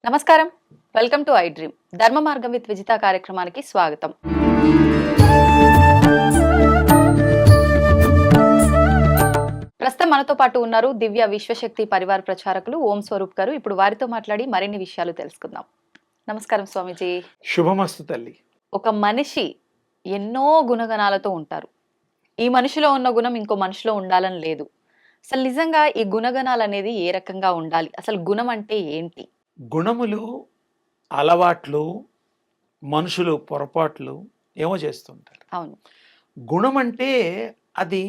నమస్కారం. Welcome to I dream. ధర్మ మార్గం విత్ విజిత కార్యక్రమానికి స్వాగతం. ప్రస్తుతం మనతో పాటు ఉన్నారు దివ్య విశ్వశక్తి పరివార్ ప్రచారకులు ఓం స్వరూప్ గారు. ఇప్పుడు వారితో మాట్లాడి మరిన్ని విషయాలు తెలుసుకుందాం. నమస్కారం స్వామీజీ. శుభమస్తు తల్లి. ఒక మనిషి ఎన్నో గుణగణాలతో ఉంటారు. ఈ మనిషిలో ఉన్న గుణం ఇంకో మనిషిలో ఉండాలని లేదు. అసలు నిజంగా ఈ గుణగణాలు అనేది ఏ రకంగా ఉండాలి? అసలు గుణం అంటే ఏంటి? గుణములు, అలవాట్లు, మనుషులు పొరపాట్లు ఏమో చేస్తుంటారు. అవును. గుణం అంటే అది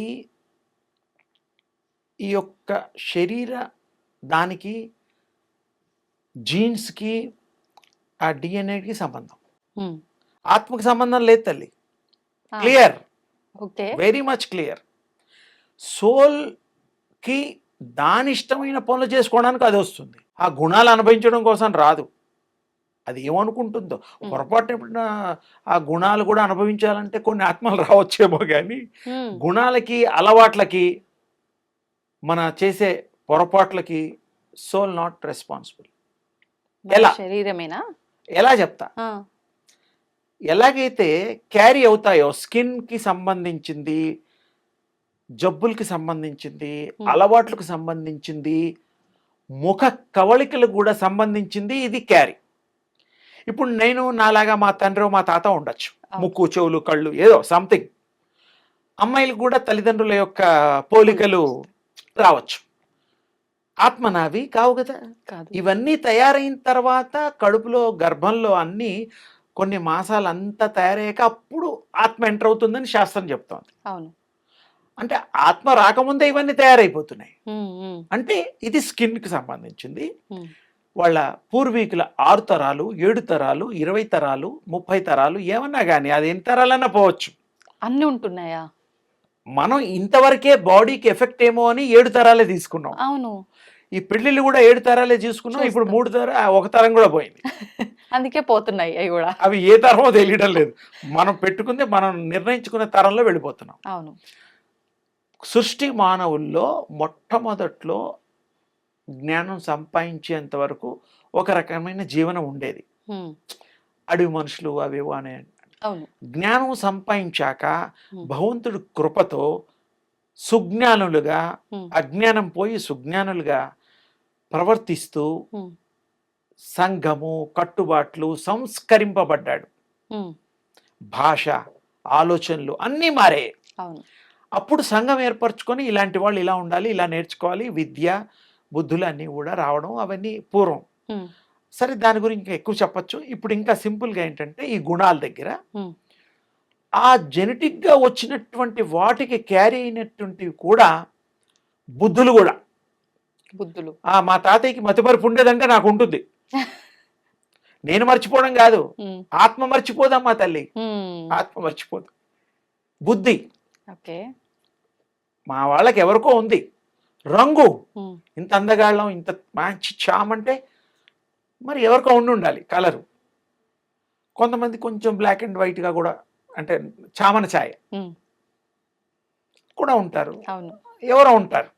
ఈ యొక్క శరీర దానికి జీన్స్కి ఆ డిఎన్ఏకి సంబంధం. హ్మ్. ఆత్మకి సంబంధం లేదు తల్లి. ఆ, clear, okay. Very much clear. సోల్కి దాని ఇష్టమైన పనులు చేసుకోవడానికి అది వస్తుంది. ఆ గుణాలు అనుభవించడం కోసం రాదు. అది ఏమనుకుంటుందో పొరపాటున ఎప్పుడైనా ఆ గుణాలు కూడా అనుభవించాలంటే కొన్ని ఆత్మలు రావచ్చేమో కానీ హ్మ్. గుణాలకి అలవాట్లకి మన చేసే పొరపాట్లకి సోల్ నాట్ రెస్పాన్సిబుల్. మన ఎలా? శరీరమేనా? ఎలా చెప్తా? ఆ, ఎలాగైతే క్యారీ అవుతాయో స్కిన్కి సంబంధించింది, జబ్బులకి సంబంధించింది, అలవాట్లకు సంబంధించింది, ముఖ కవళికలకు కూడా సంబంధించింది ఇది క్యారీ. ఇప్పుడు నేను నాలాగా మా తండ్రి మా తాత ఉండొచ్చు, ముక్కు చెవులు కళ్ళు ఏదో సంథింగ్. అమ్మాయిలకు కూడా తల్లిదండ్రుల యొక్క పోలికలు రావచ్చు. ఆత్మ నావి కావు కదా. కాదు. ఇవన్నీ తయారైన తర్వాత కడుపులో గర్భంలో అన్నీ కొన్ని మాసాలు అంతా తయారయ్యాక అప్పుడు ఆత్మ ఎంటర్ అవుతుందని శాస్త్రం చెప్తోంది. అవును. అంటే ఆత్మ రాకముందే ఇవన్నీ తయారైపోతున్నాయి. హ్మ్, హ్మ్, అంటే ఇది స్కిన్కి సంబంధించింది. హ్మ్. వాళ్ళ పూర్వీకుల 6 తరాలు 7 తరాలు 20 తరాలు 30 తరాలు ఏమన్నా కానీ అది ఎన్ని తరాలన్నా పోవచ్చు. అన్ని ఉంటున్నాయా? మనం ఇంతవరకే బాడీకి ఎఫెక్ట్ ఏమో అని 7 తరాలే తీసుకున్నాం. అవును. ఈ పెళ్ళిళ్ళు కూడా 7 తరాలే తీసుకున్నాం. ఇప్పుడు చూస్తాం. 3 ఒక తరం కూడా పోయింది. అందుకే పోతున్నాయి అవి కూడా. అవి ఏ తరమో తెలియడం లేదు. మనం పెట్టుకుంది మనం నిర్ణయించుకునే తరంలో వెళ్ళిపోతున్నాం. అవును. సృష్టి మానవుల్లో మొట్టమొదట్లో జ్ఞానం సంపాదించేంత వరకు ఒక రకమైన జీవనం ఉండేది. హ్మ్. అడవి మనుషులు అవేవో అనే. అవును. జ్ఞానం సంపాదించాక హ్మ్. భగవంతుడి కృపతో సుజ్ఞానులుగా, హ్మ్. అజ్ఞానం పోయి సుజ్ఞానులుగా ప్రవర్తిస్తూ హ్మ్. సంఘము కట్టుబాట్లు సంస్కరింపబడ్డాడు. హ్మ్. భాష, ఆలోచనలు అన్నీ మారాయి. అవును. అప్పుడు సంఘం ఏర్పరచుకొని ఇలాంటి వాళ్ళు ఇలా ఉండాలి, ఇలా నేర్చుకోవాలి, విద్య బుద్ధులు అన్నీ కూడా రావడం అవన్నీ పూర్వం. హ్మ్. సరే, దాని గురించి ఇంకా ఎక్కువ చెప్పచ్చు. ఇప్పుడు ఇంకా సింపుల్గా ఏంటంటే ఈ గుణాల దగ్గర హ్మ్. ఆ జెనెటిక్గా వచ్చినటువంటి వాటికి క్యారీ అయినటువంటివి కూడా బుద్ధులు కూడా. బుద్ధులు. మా తాతయ్యకి మతిమరుపు ఉండేదంటే నాకు ఉంటుంది. నేను మర్చిపోవడం కాదు, హ్మ్. ఆత్మ మర్చిపోదమ్మా తల్లి. హ్మ్. ఆత్మ మర్చిపోదు. బుద్ధి ఓకే. మా వాళ్ళకి ఎవరికో ఉంది. రంగు, హ్మ్. ఇంత అందగాళ్ళం, ఇంత మంచి చామంటే మరి ఎవరికో ఉండాలి కలరు. కొంతమంది కొంచెం బ్లాక్ అండ్ వైట్గా కూడా, అంటే చామన ఛాయ హ్మ్. కూడా ఉంటారు. అవును. ఎవరో ఉంటారు.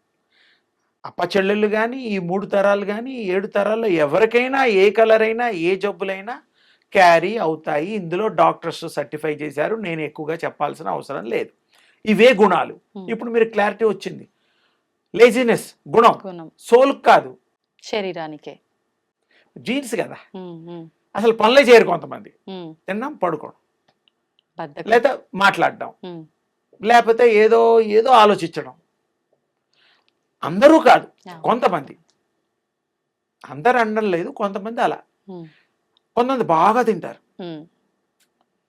అప్పచెల్లెళ్ళు కానీ ఈ 3 తరాలు కానీ 7 తరాల్లో ఎవరికైనా ఏ కలర్ అయినా ఏ జబ్బులైనా క్యారీ అవుతాయి. ఇందులో డాక్టర్స్ సర్టిఫై చేశారు. నేను ఎక్కువగా చెప్పాల్సిన అవసరం లేదు. ఇవే గుణాలు. ఇప్పుడు మీరు క్లారిటీ వచ్చింది. లేజినెస్ గుణం, గుణం. సోల్ కాదు, శరీరానికే. జీన్స్ కదా. హ్మ్. హ్మ్. అసలు పనులే చేయరు కొంతమంది. హ్మ్. తిన్నాం, పడుకోవడం, బద్ధకం. లేదా మాట్లాడడం, హ్మ్. లేకపోతే ఏదో ఏదో ఆలోచించడం. అందరూ కాదు, అవును. కొంతమంది. అందరు అనడం లేదు, కొంతమంది అలా. హ్మ్. కొంతమంది బాగా తింటారు, హ్మ్.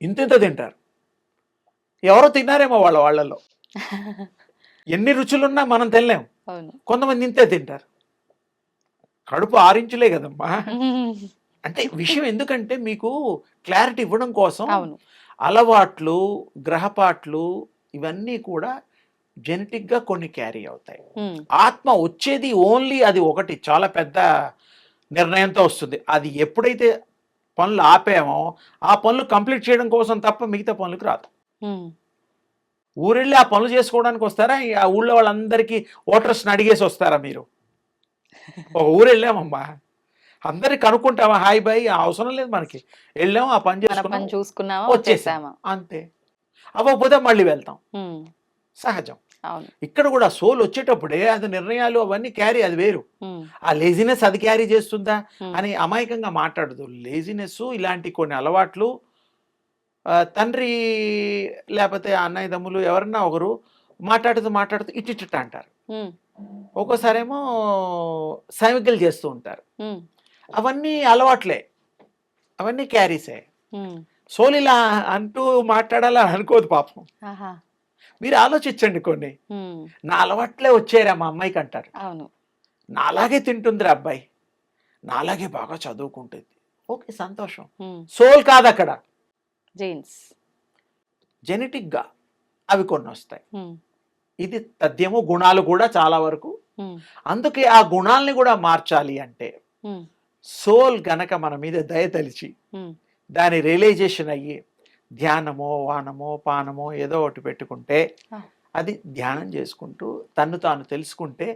ఇంత తింటారు. ఎవరో తిన్నారేమో వాళ్ళలో. ఎన్ని రుచులున్నా మనం తినలేం. అవును. కొంతమంది ఇంతే తింటారు. కడుపు 6 ఇంచులే కదమ్మా. అంటే విషయం ఎందుకంటే మీకు క్లారిటీ ఇవ్వడం కోసం. అవును. అలవాట్లు, గ్రహపాట్లు ఇవన్నీ కూడా జెనెటిక్గా కొన్ని క్యారీ అవుతాయి. హ్మ్. ఆత్మ వచ్చేది ఓన్లీ అది ఒకటి, చాలా పెద్ద నిర్ణయంతో వస్తుంది. అది ఎప్పుడైతే పనులు ఆపామో ఆ పనులు కంప్లీట్ చేయడం కోసం తప్ప మిగతా పనులకు రాదు. హ్మ్. ఊరెళ్ళి ఆ పనులు చేసుకోవడానికి వస్తారా? ఆ ఊళ్ళో వాళ్ళందరికీ ఓటర్స్ని అడిగేసి వస్తారా మీరు? ఒక ఊరు వెళ్ళామమ్మా, అందరికి కనుక్కుంటామా హాయ్ బాయ్ అవసరం లేదు మనకి. వెళ్ళాం ఆ పని మన పని చేసుకున్నాం చూసుకున్నామా వచ్చేసాం వచ్చేసామా. అంతే. అవ్వకపోతే మళ్ళీ వెళ్తాం, ఉమ్, సహజం. అవును. ఇక్కడ కూడా సోల్ వచ్చేటప్పుడే అది నిర్ణయాలు అవన్నీ క్యారీ, అది వేరు. ఉమ్, ఆ లేజినెస్ అది క్యారీ చేస్తుందా ఉమ్, అని అమాయకంగా మాట్లాడదు. లేజినెస్ ఇలాంటి కొన్ని అలవాట్లు తండ్రి లేకపోతే అన్నయ్య తమ్ములు ఎవరన్నా ఒకరు మాట్లాడుతూ మాట్లాడుతూ ఇట్టిట్ట అంటారు. ఉమ్, ఒక్కోసారేమో సైమికలు చేస్తూ ఉంటారు. ఉమ్, అవన్నీ అలవాట్లే, అవన్నీ క్యారీసే. ఉమ్, సోల్ ఇలా అంటూ మాట్లాడాలని అనుకోదు పాపం. ఆహా, మీరు ఆలోచించండి కొన్ని. ఉమ్, నా అలవాట్లే వచ్చారా మా అమ్మాయికి అంటారు. అవును. నాలాగే తింటుందిరా అబ్బాయి, నాలాగే బాగా చదువుకుంటుంది, ఓకే సంతోషం. ఉమ్, సోల్ కాదు అక్కడ, జీన్స్. జెనెటిక్గా అవి కొన్ని వస్తాయి. ఉమ్, ఇది తథ్యము. గుణాలు కూడా చాలా వరకు. ఉమ్, అందుకే ఆ గుణాలని కూడా మార్చాలి అంటే ఉమ్, సోల్ గనక మన మీద దయ తలిచి ఉమ్, దాని రియలైజేషన్ అయ్యి ధ్యానమో వానమో పానమో ఏదో ఒకటి పెట్టుకుంటే, ఆ. అది ధ్యానం చేసుకుంటూ తన్ను తాను తెలుసుకుంటే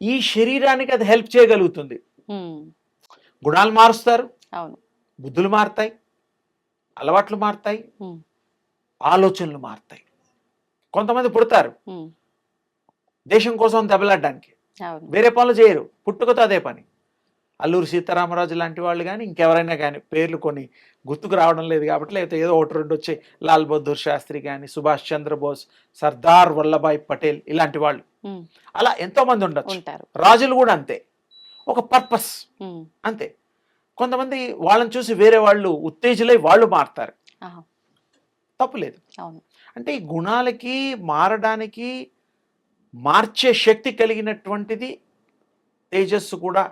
ఈ శరీరానికి అది హెల్ప్ చేయగలుగుతుంది. ఉమ్, గుణాలు మారుస్తారు, అవును. బుద్ధులు మారుతాయి, అలవాట్లు మారుతాయి, ఉమ్, ఆలోచనలు మారుతాయి. కొంతమంది పుడతారు ఉమ్, దేశం కోసం దెబ్బలాడడానికి, అవును. వేరే పనులు చేయరు, పుట్టుకతో అదే పని. అల్లూరి సీతారామరాజు లాంటి వాళ్ళు కానీ ఇంకెవరైనా కానీ, పేర్లు కొన్ని గుర్తుకు రావడం లేదు కాబట్టి, లేకపోతే ఏదో ఒకటి రెండు వచ్చాయి, లాల్ బహదూర్ శాస్త్రి కానీ, సుభాష్ చంద్రబోస్, సర్దార్ వల్లభాయ్ పటేల్ ఇలాంటి వాళ్ళు, ఉమ్, అలా ఎంతోమంది ఉండొచ్చు. ఉంటారు. రాజులు కూడా అంతే, ఒక పర్పస్ ఉమ్, అంతే. కొంతమంది వాళ్ళని చూసి వేరే వాళ్ళు ఉత్తేజులై వాళ్ళు మారుతారు, ఆహా, తప్పులేదు. అవును. అంటే ఈ గుణాలకి మారడానికి మార్చే శక్తి కలిగినటువంటిది తేజస్సు కూడా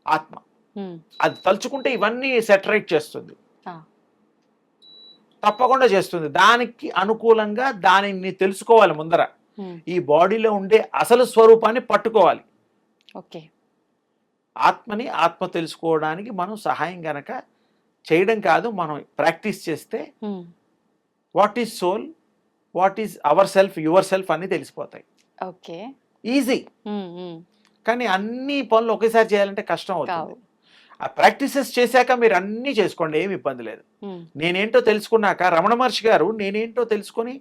ఆత్మ. ఉమ్, అది తలుచుకుంటే ఇవన్నీ సెటరేట్ చేస్తుంది, ఆ, తప్పకుండా చేస్తుంది. దానికి అనుకూలంగా దానిని తెలుసుకోవాలి ముందర. ఉమ్, ఈ బాడీలో ఉండే అసలు స్వరూపాన్ని పట్టుకోవాలి. ఓకే. ఆత్మని ఆత్మ తెలుసుకోవడానికి మనం సహాయం గనక చేయడం కాదు, మనం ప్రాక్టీస్ చేస్తే um, what is soul, what is our self, your self అని తెలిసిపోతాయి. ఓకే. ఈజీ. ఉమ్, ఉమ్, కానీ అన్ని పనులు ఒకేసారి చేయాలంటే కష్టం అవుతుంది. కావు. ఆ ప్రాక్టీసెస్ చేశాక మీరు అన్నీ చేసుకోండి, ఏమి ఇబ్బంది లేదు. ఉమ్, నేనేంటో తెలుసుకున్నాక రమణ మహర్షి గారు నేనేంటో తెలుసుకొని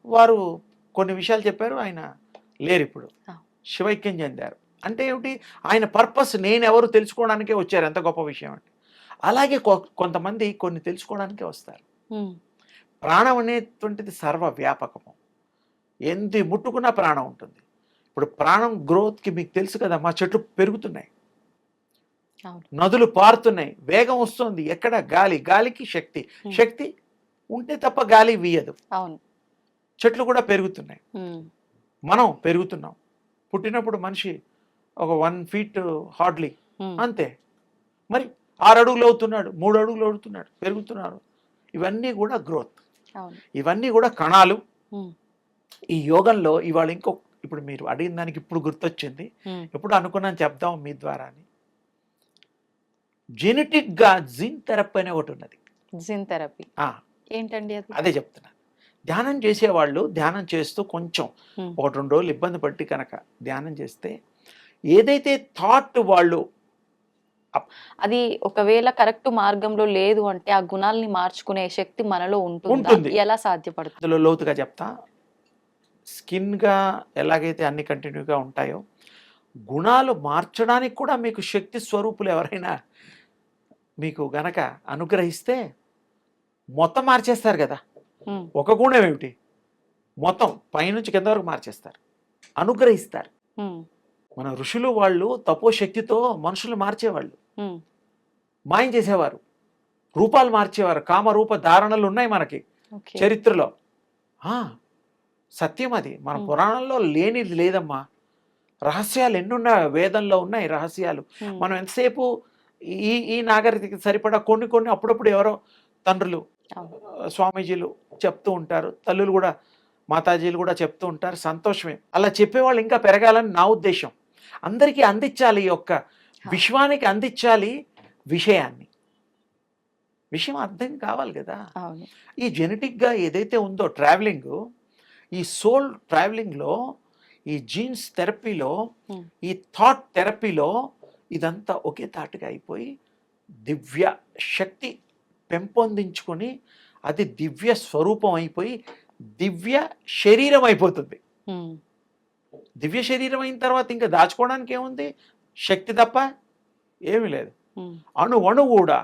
వారు కొన్ని విషయాలు చెప్పారు. ఆయన లేరు ఇప్పుడు, ఆ. శివైక్యం చెందారు. అంటే ఏమిటి, ఆయన పర్పస్ నేనెవరు తెలుసుకోవడానికే వచ్చారు. ఎంత గొప్ప విషయం అంటే. అలాగే కొంతమంది కొన్ని తెలుసుకోవడానికే వస్తారు. ఉమ్, ప్రాణం అనేటువంటిది సర్వ వ్యాపకము, ఎంది ముట్టుకున్నా ప్రాణం ఉంటుంది. ఇప్పుడు ప్రాణం గ్రోత్కి మీకు తెలుసు కదా, మా చెట్లు పెరుగుతున్నాయి, అవును. నదులు పారుతున్నాయి, వేగం వస్తుంది. ఎక్కడ గాలి, గాలికి శక్తి, శక్తి ఉంటే తప్ప గాలి వీయదు. అవును. చెట్లు కూడా పెరుగుతున్నాయి, ఉమ్, మనం పెరుగుతున్నాం. పుట్టినప్పుడు మనిషి ఒక 1 feet హార్డ్లీ ఉమ్, అంతే. మరి 6 అడుగులు అవుతున్నాడు, 3 అడుగులు అవుతున్నాడు, పెరుగుతున్నారు. ఇవన్నీ కూడా గ్రోత్, అవును. ఇవన్నీ కూడా కణాలు. ఉమ్, ఈ యోగంలో ఇవాళ ఇప్పుడు మీరు అడిగిన దానికి ఇప్పుడు గుర్తొచ్చింది, ఉమ్, ఎప్పుడు అనుకున్నాను చెప్దాం మీ ద్వారా అని. జెనెటిక్గా జీన్ థెరపీ అనే ఒకటి ఉన్నది. జిన్ థెరపీ ఆ, ఏంటండి అది? అదే చెప్తున్నాను. ధ్యానం చేసేవాళ్ళు ధ్యానం చేస్తూ కొంచెం ఉమ్, 1-2 రోజులు ఇబ్బంది పట్టి కనుక ధ్యానం చేస్తే ఏదైతే థాట్ వాళ్ళు అది ఒకవేళ కరెక్ట్ మార్గంలో లేదు అంటే ఆ గుణాలని మార్చుకునే శక్తి మనలో ఉంటుందా? ఉంటుంది. ఎలా సాధ్యపడుతుంది? అందులో లోతుగా చెప్తా. స్కిన్గా ఎలాగైతే అన్ని కంటిన్యూగా ఉంటాయో, గుణాలు మార్చడానికి కూడా మీకు శక్తి స్వరూపులు ఎవరైనా మీకు గనక అనుగ్రహిస్తే మొత్తం మార్చేస్తారు కదా. ఉమ్, ఒక గుణం ఏమిటి, మొత్తం పైనుంచి కింద వరకు మార్చేస్తారు, అనుగ్రహిస్తారు. ఉమ్, మన ఋషులు వాళ్ళు తపోశక్తితో మనుషులు మార్చేవాళ్ళు, ఉమ్, మాయం చేసేవారు, రూపాలు మార్చేవారు. కామరూప ధారణలు ఉన్నాయి మనకి ఓకే. చరిత్రలో. ఆ, సత్యం అది. మన ఉమ్, పురాణంలో లేనిది లేదమ్మా. రహస్యాలు ఎన్నున్నాయి, వేదంలో ఉన్నాయి రహస్యాలు. ఉమ్, మనం ఎంతసేపు ఈ ఈ నాగరికతకి సరిపడా కొన్ని కొన్ని అప్పుడప్పుడు ఎవరో తండ్రులు, అవును. స్వామీజీలు చెప్తూ ఉంటారు, తల్లులు కూడా, మాతాజీలు కూడా చెప్తూ ఉంటారు. సంతోషమే. అలా చెప్పేవాళ్ళు ఇంకా పెరగాలని నా ఉద్దేశం. అందరికీ అందించాలి, ఈ యొక్క విశ్వానికి అందించాలి విషయాన్ని. విషయం అర్థం కావాలి కదా. అవును. ఈ జెనెటిక్గా ఏదైతే ఉందో ట్రావెలింగ్, ఈ సోల్ ట్రావెలింగ్లో, ఈ జీన్స్ థెరపీలో, ఉమ్, ఈ థాట్ థెరపీలో ఇదంతా ఒకే తాటుగా అయిపోయి దివ్య శక్తి పెంపొందించుకొని అది దివ్య స్వరూపం అయిపోయి దివ్య శరీరం అయిపోతుంది. ఉమ్, దివ్య శరీరం అయిన తర్వాత ఇంకా దాచుకోవడానికి ఏముంది? శక్తి తప్ప ఏమీ లేదు. ఉమ్, అణు అణు కూడా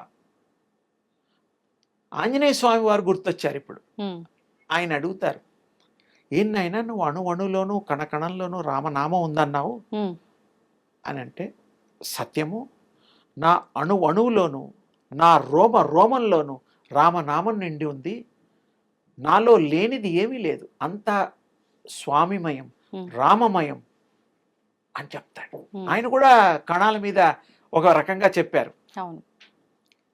ఆంజనేయ స్వామి వారు గుర్తొచ్చారు ఇప్పుడు. ఉమ్, ఆయన అడుగుతారు, ఏంనైనా నువ్వు అణు అణులోను కణకణంలోనూ రామనామం ఉందన్నావు ఉమ్, అని అంటే, సత్యము, నా అణు అణువులోను నా రోమ రోమంలోను రామనామం నిండి ఉంది. నాలో లేనిది ఏమీ లేదు, అంతా స్వామిమయం ఉమ్, రామమయం అని చెప్తాడు. ఉమ్. ఆయన కూడా కణాల మీద ఒక రకంగా చెప్పారు. అవును.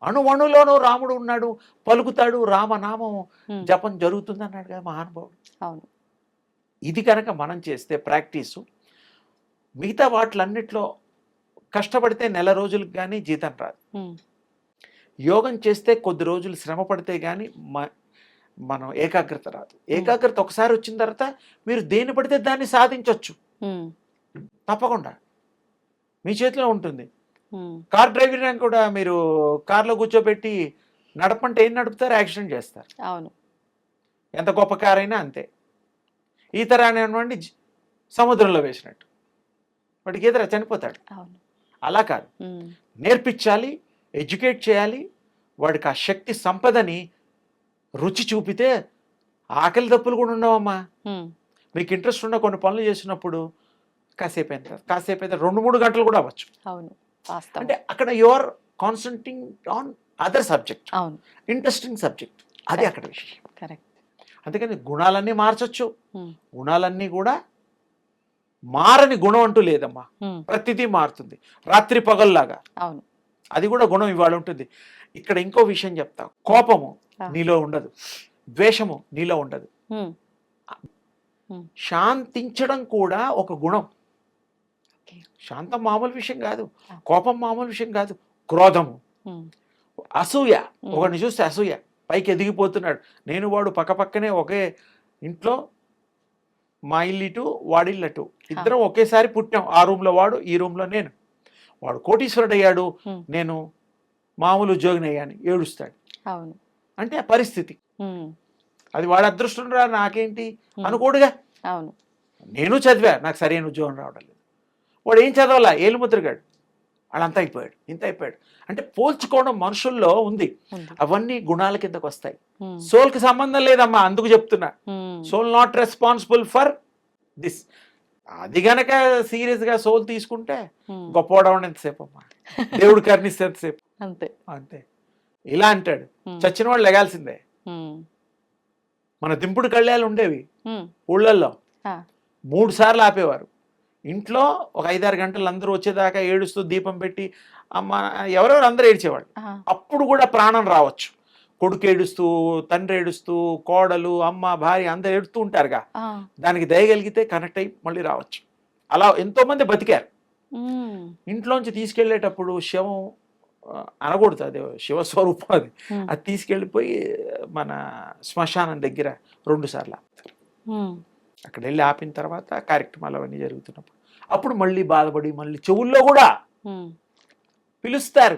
అణు అణులోనూ రాముడు ఉన్నాడు, పలుకుతాడు, రామనామం ఉమ్, జపం జరుగుతుంది అన్నాడు కదా మహానుభావుడు. అవును. ఇది కనుక మనం చేస్తే ప్రాక్టీసు, మిగతా వాటిలన్నిట్లో కష్టపడితే నెల రోజులకు కానీ జీతం రాదు. ఉమ్, యోగం చేస్తే కొద్ది రోజులు శ్రమ పడితే కానీ మనం ఏకాగ్రత రాదు. ఏకాగ్రత ఒకసారి వచ్చిన తర్వాత మీరు దేన్ని పడితే దాన్ని సాధించవచ్చు. ఉమ్, తప్పకుండా మీ చేతిలో ఉంటుంది. ఉమ్, కార్ డ్రైవింగ్ కూడా మీరు కార్లో కూర్చోబెట్టి నడపంటే ఏం నడుపుతారు? యాక్సిడెంట్ చేస్తారు. అవును. ఎంత గొప్ప కార్ అయినా అంతే. ఈత రానివ్వండి, సముద్రంలో వేసినట్టు వాడికి ఈత చనిపోతాడు. అవును. అలా కాదు, ఉమ్, నేర్పించాలి, ఎడ్యుకేట్ చేయాలి. వాడికి ఆ శక్తి సంపదని రుచి చూపితే ఆకలి దప్పులు కూడా ఉండవమ్మా. ఉమ్, మీకు ఇంట్రెస్ట్ ఉన్న కొన్ని పనులు చేసినప్పుడు కాసేపు అయితే 2-3 గంటలు కూడా అవ్వచ్చు. అవును. వాస్తవం. అంటే అక్కడ your concentrating on other subject, అవును. Interesting subject. అది అక్కడ విషయం. కరెక్ట్. అందుకని గుణాలన్నీ మార్చొచ్చు. ఉమ్, గుణాలన్నీ కూడా మారని గుణం అంటూ లేదమ్మా. ఉమ్, ప్రతిదీ మారుతుంది, రాత్రి పగల్లాగా. అవును. అది కూడా గుణం ఇవాళ ఉంటుంది. ఇక్కడ ఇంకో విషయం చెప్తా. కోపము నీలో ఉండదు, ద్వేషము నీలో ఉండదు. ఉమ్, శాంతించడం కూడా ఒక గుణం. ఓకే. శాంతం మామూలు విషయం కాదు, కోపం మామూలు విషయం కాదు. క్రోధము, ఉమ్, అసూయ, ఒకరిని చూస్తే అసూయ, పైకి ఎదిగిపోతున్నాడు. నేను వాడు పక్కపక్కనే ఒకే ఇంట్లో, మా ఇల్లు ఇటు వాడిల్లు అటు, ఇద్దరం ఒకేసారి పుట్టాం. ఆ రూమ్లో వాడు, ఈ రూమ్లో నేను. వాడు కోటీశ్వరుడు అయ్యాడు, నేను మామూలు ఉద్యోగిని అయ్యాను, ఏడుస్తాడు. అవును. అంటే ఆ పరిస్థితి, ఉమ్, అది వాడు అదృష్టం రా నాకేంటి అనుకోడుగా. అవును. నేను చదివా, నాకు సరైన ఉద్యోగం రావడం లేదు. వాడు ఏం చదవాలా, ఏలుముద్రగాడు, వాళ్ళంతా అయిపోయాడు, ఇంత అయిపోయాడు. అంటే పోల్చుకోవడం మనుషుల్లో ఉంది. ఉంది. అవన్నీ గుణాల కిందకు వస్తాయి. ఉమ్, సోల్కి సంబంధం లేదమ్మా, అందుకు చెప్తున్నా. Um, soul not responsible for this. అది గనక సీరియస్గా సోల్ తీసుకుంటే ఉమ్, గొప్పవాడవడం ఎంతసేపు అమ్మా, దేవుడు కర్ణిస్తే ఎంతసేపు. అంతే. అంతే. ఇలా అంటాడు, ఉమ్, చచ్చిన వాళ్ళు లెగాల్సిందే. ఉమ్, మన దింపుడు కళ్యాలు ఉండేవి ఉమ్, ఊళ్ళల్లో, ఆ, 3 సార్లు ఆపేవారు. ఇంట్లో ఒక 5-6 గంటలు అందరూ వచ్చేదాకా ఏడుస్తూ దీపం పెట్టి అమ్మ ఎవరెవరు అందరూ ఏడ్చేవాళ్ళు. ఆ, అప్పుడు కూడా ప్రాణం రావచ్చు. కొడుకు ఏడుస్తూ, తండ్రి ఏడుస్తూ, కోడలు, అమ్మ, భార్య అందరూ ఏడుస్తూ ఉంటారుగా. ఆ, దానికి దయగలిగితే కనెక్ట్ అయ్యి మళ్ళీ రావచ్చు. అలా ఎంతోమంది బతికారు. ఉమ్, ఇంట్లోంచి తీసుకెళ్ళేటప్పుడు శవం అనకూడదు, అది శివస్వరూపం. ఉమ్, అది తీసుకెళ్ళిపోయి మన శ్మశానం దగ్గర 2 సార్లు ఆపుతారు. ఉమ్, అక్కడ వెళ్ళి ఆపిన తర్వాత కార్యక్రమాలు అవన్నీ జరుగుతున్నప్పుడు అప్పుడు మళ్ళీ బాధపడి మళ్ళీ చెవుల్లో కూడా ఉమ్, పిలుస్తారు.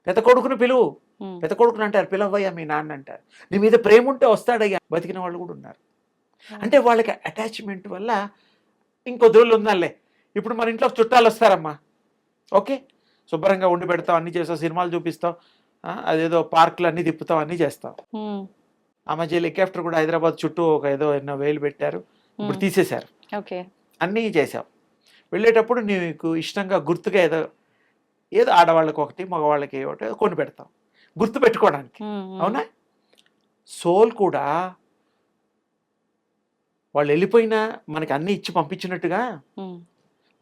పెద్ద కొడుకును పిలువు, ఉమ్, పెద్ద కొడుకుని అంటారు, పిలవయ్యా మీ నాన్న అంటారు. నీ మీద ప్రేమ ఉంటే వస్తాడయ్యా. బతికిన వాళ్ళు కూడా ఉన్నారు. అంటే వాళ్ళకి అటాచ్మెంట్ వల్ల ఇంకొద్ది రోజులు ఉందాలే. ఇప్పుడు మన ఇంట్లో చుట్టాలు వస్తారమ్మా, ఓకే, శుభ్రంగా వండి పెడతావు, అన్నీ చేస్తావు, సినిమాలు చూపిస్తావు, అదేదో పార్కులు అన్నీ తిప్పుతావు, అన్నీ చేస్తావు. ఉమ్, ఆ మధ్య హెలికాప్టర్ కూడా హైదరాబాద్ చుట్టూ ఒక ఏదో ఎన్నో వేలు పెట్టారు, ఇప్పుడు తీసేశారు. ఓకే. అన్నీ చేసావు. వెళ్ళేటప్పుడు నీకు ఇష్టంగా గుర్తుగా ఏదో ఏదో ఆడవాళ్ళకి ఒకటి, మగవాళ్ళకి ఒకటి కొని పెడతాం గుర్తు పెట్టుకోవడానికి. ఉమ్, ఉమ్, అవునా? సోల్ కూడా వాళ్ళు వెళ్ళిపోయినా మనకి అన్నీ ఇచ్చి పంపించినట్టుగా, ఉమ్,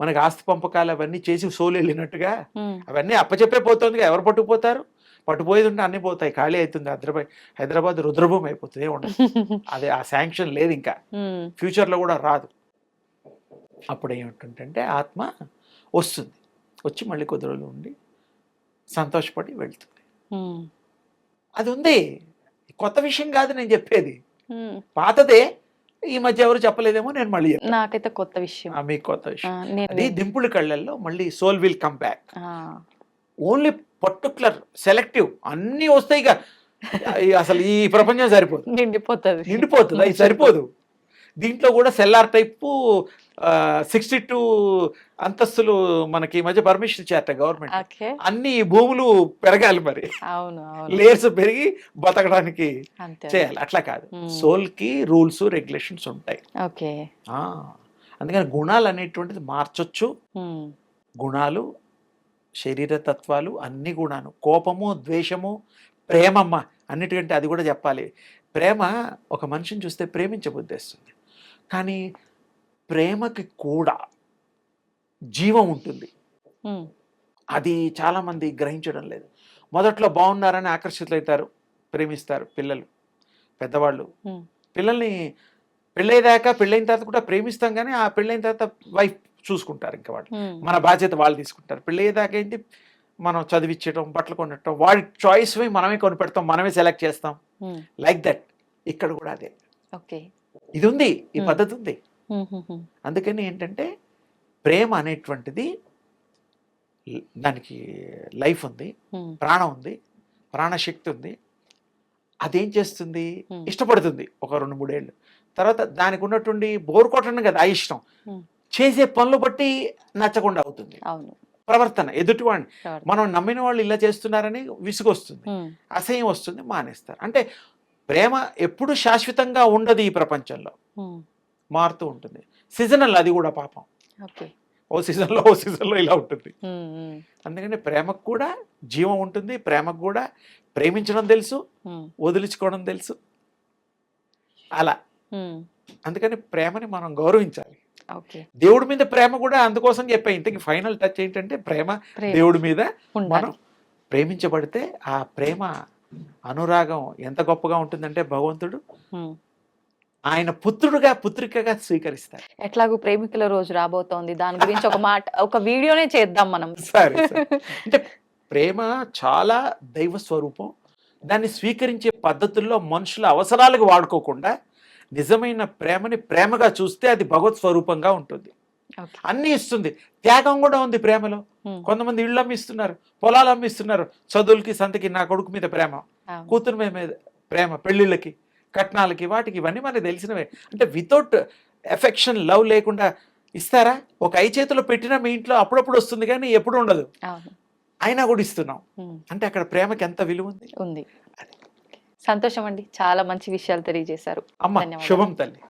మనకి ఆస్తి పంపకాలు అవన్నీ చేసి సోల్ వెళ్ళినట్టుగా ఉమ్, అవన్నీ అప్పచెప్పే పోతుందిగా. ఎవరు పట్టుకుపోతారు? పట్టుపోయేది ఉంటే అన్నీ పోతాయి, ఖాళీ అవుతుంది. హైదరాబాద్ రుద్రభూమి అయిపోతుంది, ఉండదు. అదే ఆ శాంక్షన్ లేదు, ఇంకా ఉమ్, ఫ్యూచర్లో కూడా రాదు. అప్పుడు ఏమిటంటే ఆత్మ వస్తుంది, వచ్చి మళ్ళీ కొద్ది రోజులు ఉండి సంతోషపడి వెళ్తుంది. ఉమ్, అది ఉంది, కొత్త విషయం కాదు నేను చెప్పేది, ఉమ్. పాతదే. ఈ మధ్య ఎవరు చెప్పలేదేమో, నేను మళ్ళీ చెప్తాను. నాకైతే కొత్త విషయం. మీకు కొత్త ఆ, విషయం. నేను అది దింపుడు కళ్ళల్లో మళ్ళీ సోల్ విల్ కమ్ బ్యాక్. ఆ, ఓన్లీ పర్టికులర్ సెలెక్టివ్ అన్నీ వస్తాయి ఇక అసలు ఈ ప్రపంచం సరిపోదు, నిండిపోతుంది. నిండిపోతుంది, అది సరిపోదు. దీంట్లో కూడా సెల్లార్ టైపు 62 అంతస్తులు మనకి ఈ మధ్య పర్మిషన్ ఇచ్చారట గవర్నమెంట్. ఓకే. అన్ని భూములు పెరగాలి మరి, అవును అవును. లేయర్స్ పెరిగి బతకడానికి అంతే. చేయాలి. అట్లా కాదు, మ్మ్. సోల్ కి రూల్స్ రెగ్యులేషన్స్ ఉంటాయి. ఓకే. ఆ, అందుకని గుణాలు అనేటువంటిది మార్చొచ్చు. ఉమ్. గుణాలు, శరీర తత్వాలు అన్ని గుణాలు, కోపము, ద్వేషము, ప్రేమమ్మ అన్నిటికంటే అది కూడా చెప్పాలి. ప్రేమ ఒక మనిషిని చూస్తే ప్రేమించబుద్దేస్తుంది, కానీ ప్రేమకి కూడా జీవం ఉంటుంది. ఉమ్. అది చాలామంది గ్రహించడం లేదు. మొదట్లో బాగున్నారని ఆకర్షితులవుతారు, ప్రేమిస్తారు పిల్లలు, పెద్దవాళ్ళు. ఉమ్. పిల్లల్ని పెళ్ళైదాకా, పెళ్ళైన తర్వాత కూడా ప్రేమిస్తాం, కానీ ఆ పెళ్ళైన తర్వాత వైఫ్ చూసుకుంటారు, ఇంకా వాళ్ళు ఉమ్. మన బాధ్యత వాళ్ళు తీసుకుంటారు. పెళ్ళయ్యేదాకా ఏంటి, మనం చదివించడం, బట్టలు కొనటం, వాడి చాయిస్ మనమే కొనిపెడతాం, మనమే సెలెక్ట్ చేస్తాం. ఉమ్. లైక్ దట్ ఇక్కడ కూడా అదే, ఓకే. ఇది ఉంది, ఈ Hmm. పద్ధతి ఉంది. ఉమ్. ఉమ్. ఉమ్. అందుకని ఏంటంటే ప్రేమ అనేటువంటిది దానికి లైఫ్ ఉంది, ఉమ్. ప్రాణం ఉంది, ప్రాణశక్తి ఉంది. అదేం చేస్తుంది, Hmm. ఇష్టపడుతుంది ఒక 2-3 ఏళ్ళు తర్వాత. దానికి ఉన్నటువంటి బోర్ కొట్టడం కదా ఆ ఇష్టం, Hmm. చేసే పనులు బట్టి నచ్చకుండా అవుతుంది. అవును. ప్రవర్తన ఎదుటివాడిని, ప్రవర్తన. మనం నమ్మిన వాళ్ళు ఇలా చేస్తున్నారని విసుగొస్తుంది, ఉమ్. అసహ్యం వస్తుంది, మానేస్తారు. అంటే ప్రేమ ఎప్పుడు శాశ్వతంగా ఉండదు ఈ ప్రపంచంలో, ఉమ్. మారుతూ ఉంటుంది. సీజనల్, అది కూడా పాపం, ఓకే. ఓ సీజన్లో ఇలా ఉంటుంది. ఉమ్. ఉమ్. అందుకని ప్రేమకు కూడా జీవం ఉంటుంది, ప్రేమకు కూడా ప్రేమించడం తెలుసు, ఉమ్. వదిలించుకోవడం తెలుసు, అలా. ఉమ్. అందుకని ప్రేమని మనం గౌరవించాలి. ఓకే. దేవుడి మీద ప్రేమ కూడా అందుకోసం చెప్పా. ఇంతకి ఫైనల్ టచ్ ఏంటంటే ప్రేమ ప్రేమ దేవుడి మీద. ఉండాలి. మనం ప్రేమించబడితే ఆ ప్రేమ అనురాగం ఎంత గొప్పగా ఉంటుందంటే భగవంతుడు ఉమ్. ఆయన పుత్రుడుగా, పుత్రికగా స్వీకరిస్తాడు. ఎట్లాగూ ప్రేమికుల రోజు రాబోతోంది, దాని గురించి ఒక మాట, ఒక వీడియోనే చేద్దాం మనం. సరే సరే. అంటే ప్రేమ చాలా దైవ స్వరూపం. దాన్ని స్వీకరించే పద్ధతుల్లో మనుషుల అవసరాలకు వాడుకోకుండా నిజమైన ప్రేమని ప్రేమగా చూస్తే అది భగవత్ స్వరూపంగా ఉంటుంది. ఓకే. అన్నీ ఇస్తుంది, త్యాగం కూడా ఉంది ప్రేమలో. ఉమ్. కొంతమంది ఇళ్ళు అమ్మిస్తున్నారు, పొలాలు అమ్మిస్తున్నారు, చదువులకి, సంతకి, నా కొడుకు మీద ప్రేమ, అవును. కూతురు మీద ప్రేమ, పెళ్ళిళ్ళకి, కట్నాలకి, వాటికి, ఇవన్నీ మనకి తెలిసినవే. అంటే వితౌట్ ఎఫెక్షన్, లవ్ లేకుండా ఇస్తారా? ఒక చేతిలో పెట్టినా మీ ఇంట్లో అప్పుడప్పుడు వస్తుంది, కానీ ఎప్పుడు ఉండదు, అవును. అయినా కూడా ఇస్తున్నాం. ఉమ్. అంటే అక్కడ ప్రేమకి ఎంత విలువ ఉంది. ఉంది. సంతోషం అండి, చాలా మంచి విషయాలు తెలియజేశారు. అమ్మ ధన్యవాదాలు. శుభం తల్లి.